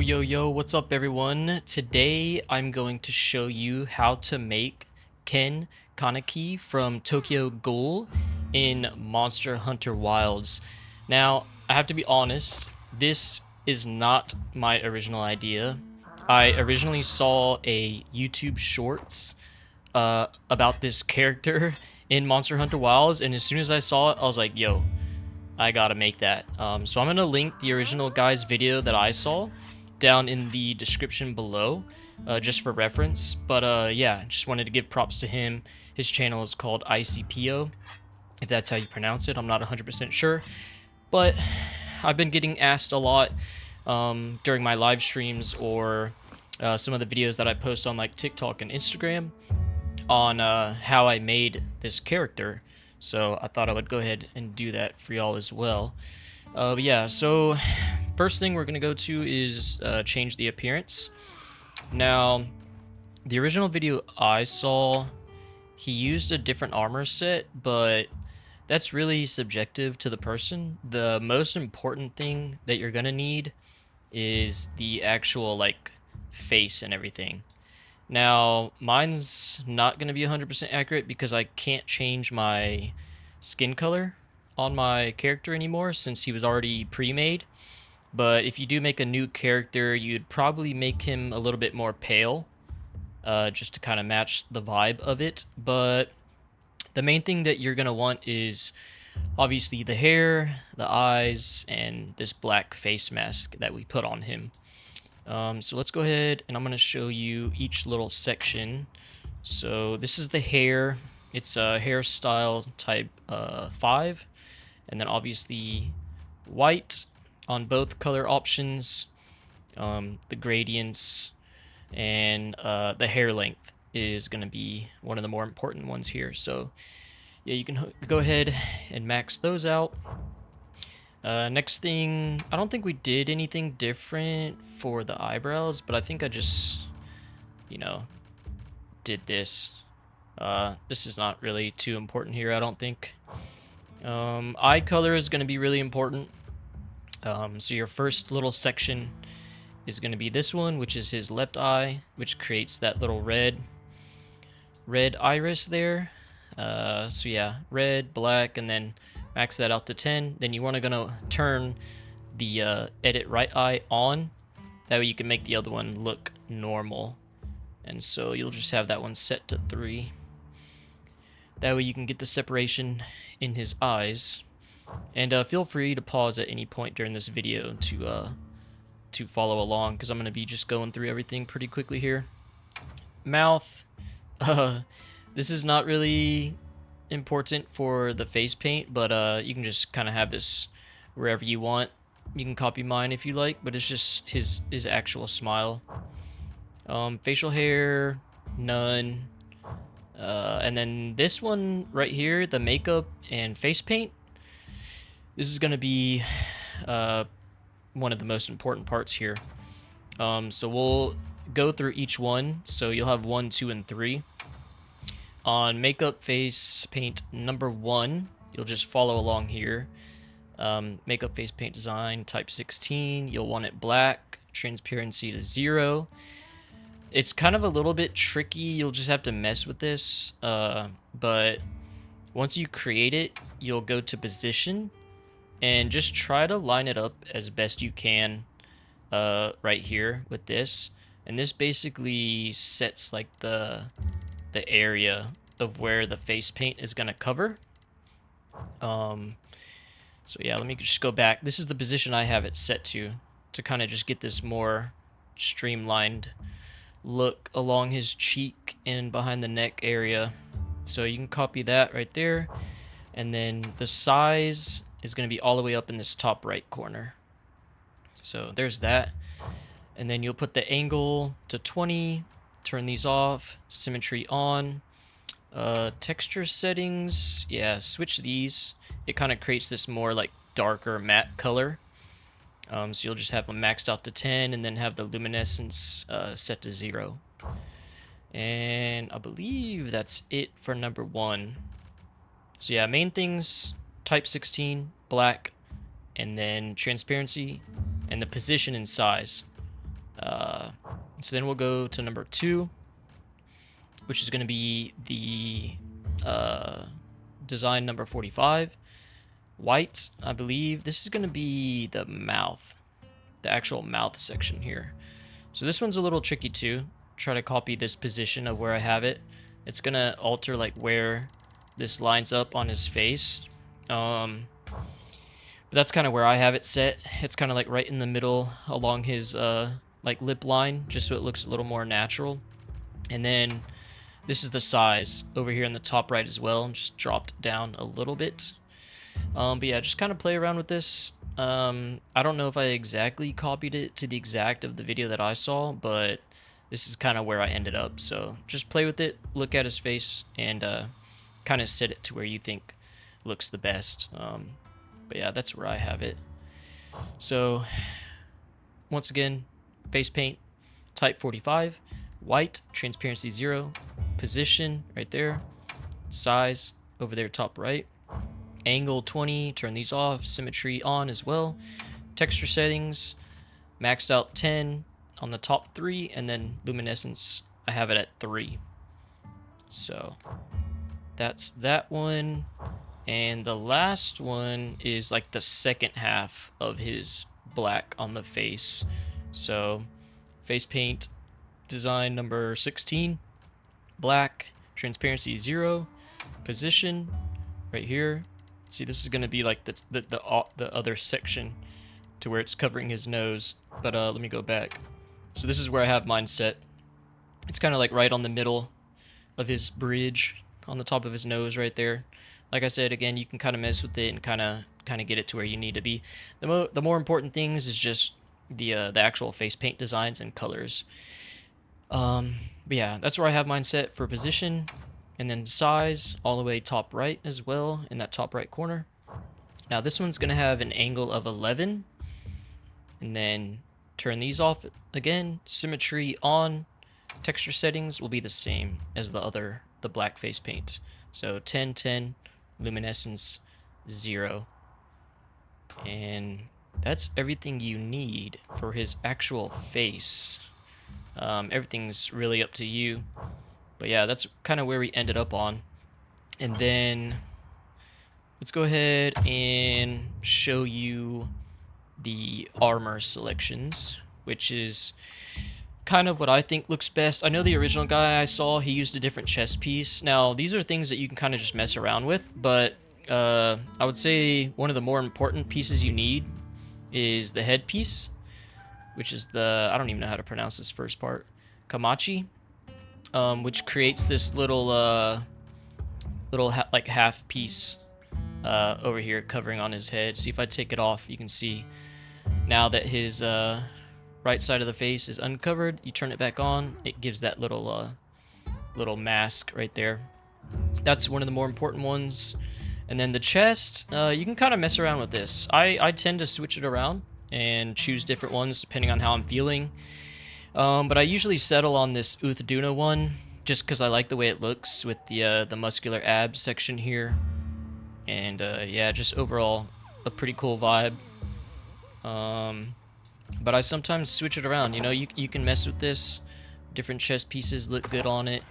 Yo, what's up everyone? Today I'm going to show you how to make Kaneki from Tokyo Ghoul in Monster Hunter Wilds. Now, I have to be honest, this is not my original idea. I originally saw a YouTube Shorts about this character in Monster Hunter Wilds, and as soon as I saw it, I was like, yo, I gotta make that. So I'm gonna link the original guy's video that I saw down in the description below, just for reference. But yeah, just wanted to give props to him. His channel is called ICPO, if that's how you pronounce it. I'm not 100% sure, but I've been getting asked a lot during my live streams or some of the videos that I post on like TikTok and Instagram on how I made this character. So I thought I would go ahead and do that for y'all as well. But yeah, so first thing we're going to go to is change the appearance. Now, the original video I saw, he used a different armor set, but that's really subjective to the person. The most important thing that you're going to need is the actual like face and everything. Now, mine's not going to be 100% accurate because I can't change my skin color on my character anymore since he was already pre-made. But if you do make a new character, you'd probably make him a little bit more pale, just to kind of match the vibe of it. But the main thing that you're going to want is obviously the hair, the eyes, and this black face mask that we put on him. So let's go ahead and I'm going to show you each little section. So this is the hair. It's a hairstyle type 5. And then obviously white on both color options. The gradients and the hair length is going to be one of the more important ones here. So yeah, you can go ahead and max those out. Next thing, I don't think we did anything different for the eyebrows, but I think I just, did this. This is not really too important here, I don't think. Eye color is going to be really important. So your first little section is going to be this one, which is his left eye, which creates that little red iris there. So yeah, red, black, and then max that out to 10. Then you want to gonna turn the edit right eye on. That way you can make the other one look normal. And so you'll just have that one set to 3. That way you can get the separation in his eyes. And feel free to pause at any point during this video to follow along, because I'm gonna be just going through everything pretty quickly here. Mouth. This is not really important for the face paint, but you can just kind of have this wherever you want. You can copy mine if you like, but it's just his actual smile. Facial hair, none. And then this one right here, the makeup and face paint. This is going to be one of the most important parts here. So we'll go through each one. So you'll have 1, 2, and 3. On makeup face paint number 1, you'll just follow along here. Makeup face paint design type 16. You'll want it black, transparency to 0. It's kind of a little bit tricky. You'll just have to mess with this. But once you create it, you'll go to position and just try to line it up as best you can right here with this. And this basically sets like the area of where the face paint is going to cover. So yeah, let me just go back. This is the position I have it set to kind of just get this more streamlined look along his cheek and behind the neck area. So you can copy that right there. And then the size is going to be all the way up in this top right corner. So there's that. And then you'll put the angle to 20, turn these off, symmetry on. Texture settings, yeah, switch these. It kind of creates this more like darker matte color. So you'll just have them maxed out to 10 and then have the luminescence set to 0. And I believe that's it for number 1. So yeah, main things, type 16, black, and then transparency, and the position and size. So then we'll go to number 2, which is going to be the design number 45. White, I believe. This is going to be the mouth, the actual mouth section here. So this one's a little tricky too. Try to copy this position of where I have it. It's going to alter like where this lines up on his face. But that's kind of where I have it set. It's kind of like right in the middle along his like lip line, just so it looks a little more natural. And then this is the size over here in the top right as well, just dropped down a little bit. But yeah, just kind of play around with this. I don't know if I exactly copied it to the exact of the video that I saw, but this is kind of where I ended up. So just play with it, look at his face, and kind of set it to where you think looks the best. But yeah, that's where I have it. So once again, face paint, type 45, white, transparency 0, position right there, size over there top right, angle 20, turn these off, symmetry on as well, texture settings, maxed out 10 on the top 3, and then luminescence, I have it at 3. So that's that one. And the last one is like the second half of his black on the face. So face paint design number 16, black, transparency 0, position right here. See, this is going to be like the other section to where it's covering his nose. But let me go back. So this is where I have mine set. It's kind of like right on the middle of his bridge on the top of his nose right there. Like I said, again, you can kind of mess with it and kind of get it to where you need to be. The more important things is just the actual face paint designs and colors. But yeah, that's where I have mine set for position, and then size all the way top right as well in that top right corner. Now this one's gonna have an angle of 11, and then turn these off again. Symmetry on. Texture settings will be the same as the black face paint. So 10, 10. Luminescence 0, and that's everything you need for his actual face. Everything's really up to you, but yeah, that's kind of where we ended up on. And then let's go ahead and show you the armor selections, which is kind of what I think looks best. I know the original guy I saw, he used a different chest piece. Now, these are things that you can kind of just mess around with, but I would say one of the more important pieces you need is the headpiece, which is the, I don't even know how to pronounce this first part, Kamachi, which creates this little, like half piece over here covering on his head. See, if I take it off, you can see now that his right side of the face is uncovered. You turn it back on, it gives that little mask right there. That's one of the more important ones. And then the chest, you can kind of mess around with this. I tend to switch it around and choose different ones depending on how I'm feeling. But I usually settle on this Uthduna one just because I like the way it looks with the muscular abs section here. And yeah, just overall a pretty cool vibe. But I sometimes switch it around. You know, you can mess with this. Different chest pieces look good on it.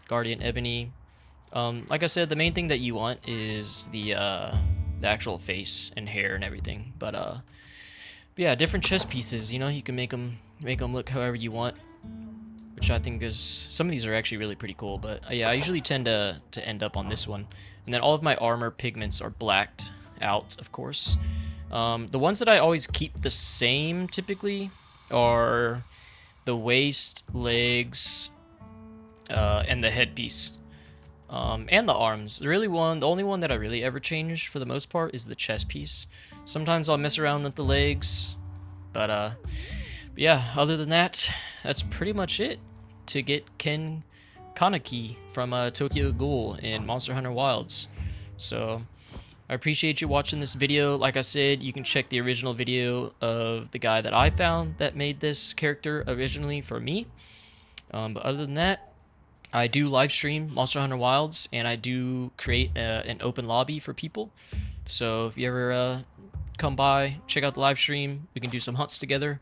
Guardian Ebony. Like I said, the main thing that you want is the actual face and hair and everything. But yeah, different chest pieces. You know, you can make them look however you want, which I think is, some of these are actually really pretty cool. But yeah, I usually tend to end up on this one. And then all of my armor pigments are blacked out, of course. The ones that I always keep the same typically are the waist, legs, and the headpiece, and the arms. The only one that I really ever change for the most part is the chest piece. Sometimes I'll mess around with the legs, but yeah, other than that, that's pretty much it to get Ken Kaneki from Tokyo Ghoul in Monster Hunter Wilds. So I appreciate you watching this video. Like I said, you can check the original video of the guy that I found that made this character originally for me. But other than that, I do live stream Monster Hunter Wilds, and I do create an open lobby for people. So if you ever come by, check out the live stream. We can do some hunts together.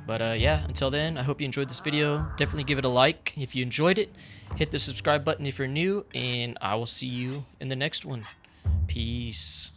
But yeah, until then, I hope you enjoyed this video. Definitely give it a like if you enjoyed it. Hit the subscribe button if you're new, and I will see you in the next one. Peace.